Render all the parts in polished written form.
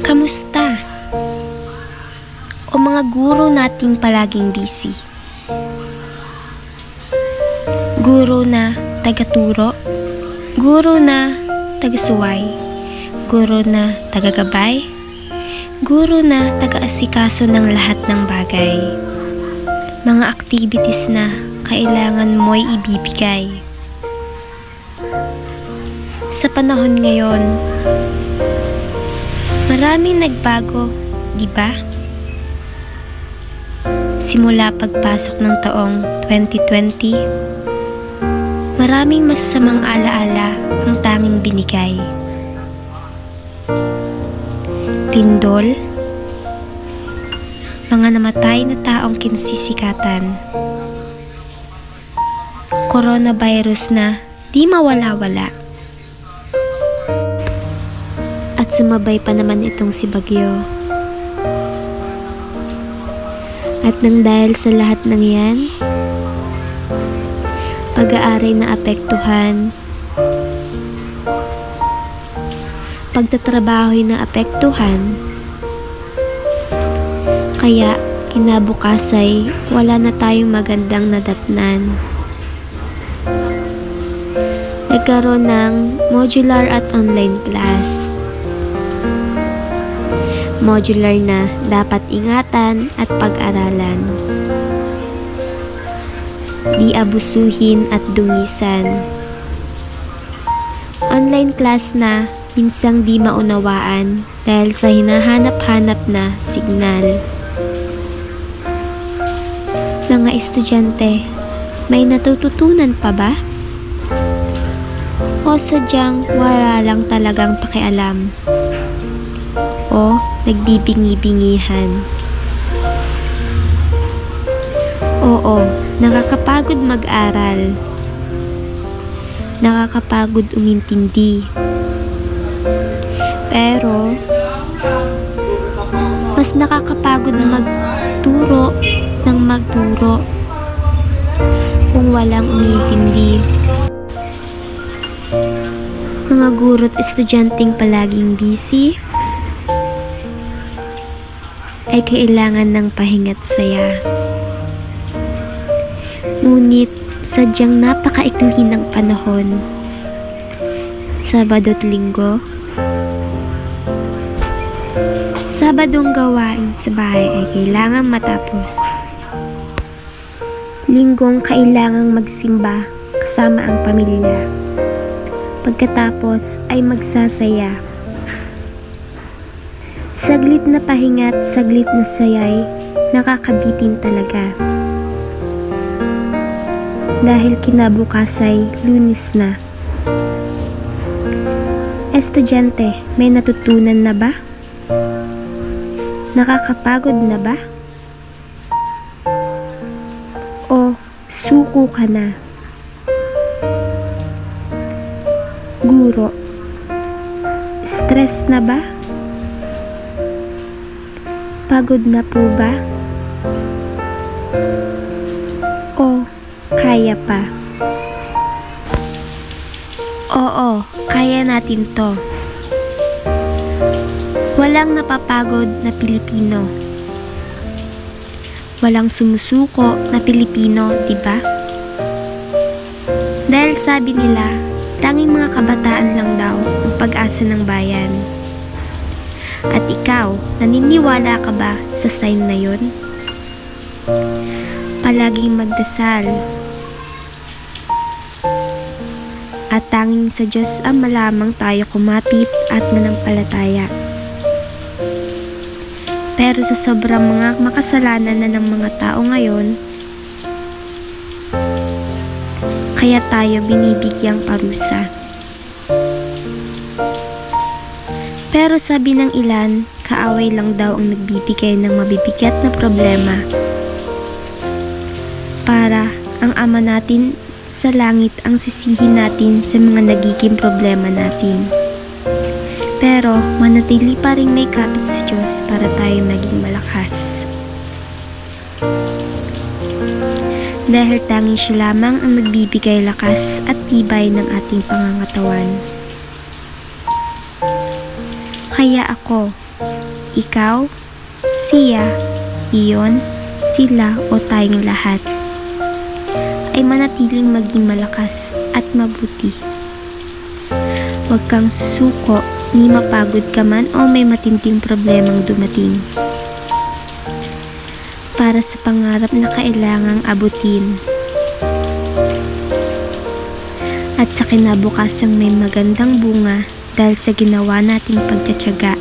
Kamusta? O mga guro nating palaging busy? Guro na taga-turo, guro na taga-suway, guro na taga-gabay, guro na taga-asikaso ng lahat ng bagay. Mga activities na kailangan mo'y ibibigay. Sa panahon ngayon, maraming nagbago, di ba? Simula pagpasok ng taong 2020, maraming masasamang alaala ang tanging binigay. Lindol, mga namatay na taong kinasisikatan. Coronavirus na di mawala-wala. At sumabay pa naman itong si Bagyo. At nang dahil sa lahat ng yan, pag-aaral na apektuhan, pagtatrabaho'y na apektuhan, kaya kinabukasay wala na tayong magandang nadatnan. Nagkaroon ng modular at online class. Modular na dapat ingatan at pag-aralan. Di abusuhin at dungisan. Online class na minsang di maunawaan dahil sa hinahanap-hanap na signal. Mga estudyante, may natututunan pa ba? O sadyang wala lang talagang pakialam? O nagbibingi-bingihan? Oo, nakakapagod mag-aral. Nakakapagod umintindi. Pero, mas nakakapagod magturo ng magturo kung walang umintindi. Mga guro't estudyanteng palaging busy ay kailangan ng pahinga't saya. Ngunit sadyang napakaikli ng panahon. Sabado't Linggo. Sabadong gawain sa bahay ay kailangan matapos. Linggong kailangang magsimba kasama ang pamilya. Pagkatapos ay magsasaya. Saglit na pahinga't saglit na saya'y nakakabitin talaga. Dahil kinabukasay Lunes na. Estudyante, may natutunan na ba? Nakakapagod na ba? O suko ka na? Guro, stress na ba? Pagod na po ba? O kaya pa? Oo, kaya natin to. Walang napapagod na Pilipino. Walang sumusuko na Pilipino, di ba? Dahil sabi nila, tanging mga kabataan lang daw ang pag-asa ng bayan. At ikaw, naniniwala ka ba sa sign na yun? Palaging magdasal. At tanging sa Diyos ang malamang tayo kumapit at manampalataya. Pero sa sobrang mga makasalanan na ng mga tao ngayon, kaya tayo binibigyang parusa. Pero sabi ng ilan, kaaway lang daw ang nagbibigay ng mabibigat na problema. Para ang Ama natin sa langit ang sisihin natin sa mga nagiging problema natin. Pero manatili pa rin may kapit sa Diyos para tayo maging malakas. Dahil tanging siya lamang ang nagbibigay lakas at tibay ng ating pangangatawan. Kaya ako, Ikaw, siya, iyon, sila o tayong lahat ay manatiling maging malakas at mabuti. Huwag kang susuko ni mapagod ka man o may matinding problemang dumating. Para sa pangarap na kailangang abutin. At sa kinabukasang may magandang bunga dahil sa ginawa nating pagtsatsaga.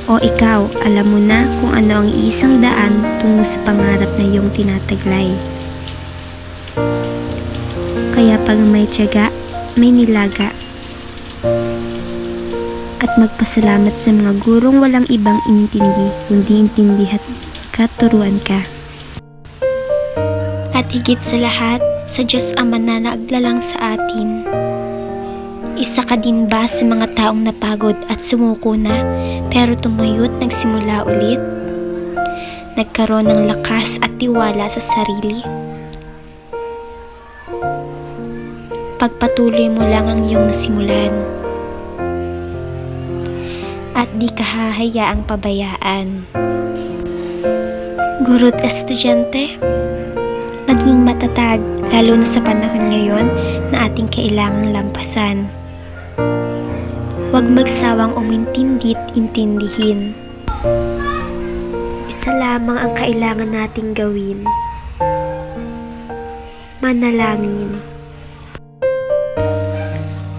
O ikaw, alam mo na kung ano ang iisang daan tungo sa pangarap na iyong tinataglay. Kaya pag may tiyaga, may nilaga. At magpasalamat sa mga gurong walang ibang inintindi, kundi intindi at katuruan ka. At higit sa lahat, sa Diyos Ama na naaglalang sa atin. Isa ka din ba sa mga taong napagod at sumuko na, pero tumayot nagsimula ulit? Nagkaroon ng lakas at tiwala sa sarili? Pagpatuloy mo lang ang iyong nasimulan. At di ka hahayaang pabayaan. Guro't estudyante, maging matatag, lalo na sa panahon ngayon na ating kailangang lampasan. Huwag magsawang umintindit intindihin. Isa lamang ang kailangan nating gawin. Manalangin.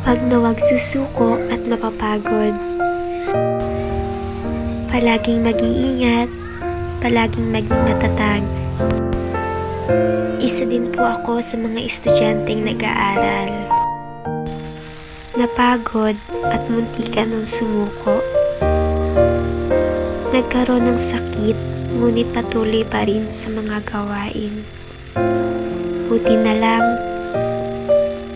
Huwag na huwag susuko at mapapagod. Palaging mag-iingat, palaging maging matatag. Isa din po ako sa mga estudyanteng nag-aaral. Napagod at muntikan ng sumuko. Nagkaroon ng sakit, ngunit patuloy pa rin sa mga gawain. Buti na lang,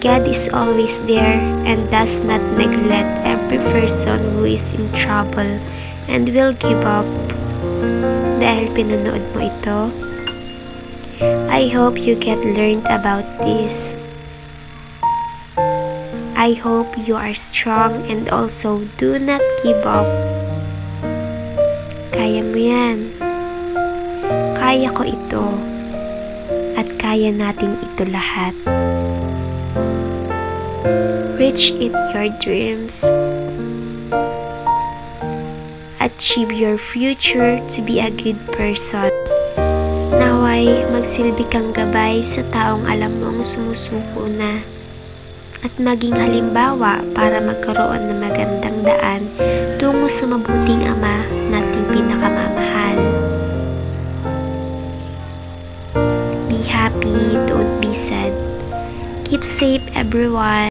God is always there and does not neglect every person who is in trouble and will give up. Dahil pinanood mo ito, I hope you get learned about this. I hope you are strong and also do not give up. Kaya mo yan. Kaya ko ito. At kaya natin ito lahat. Reach it your dreams. Achieve your future to be a good person. Naway magsilbi kang gabay sa taong alam mong sumusuko na. At maging halimbawa para magkaroon ng magandang daan tungo sa mabuting Ama nating pinakamamahal. Be happy, don't be sad. Keep safe everyone.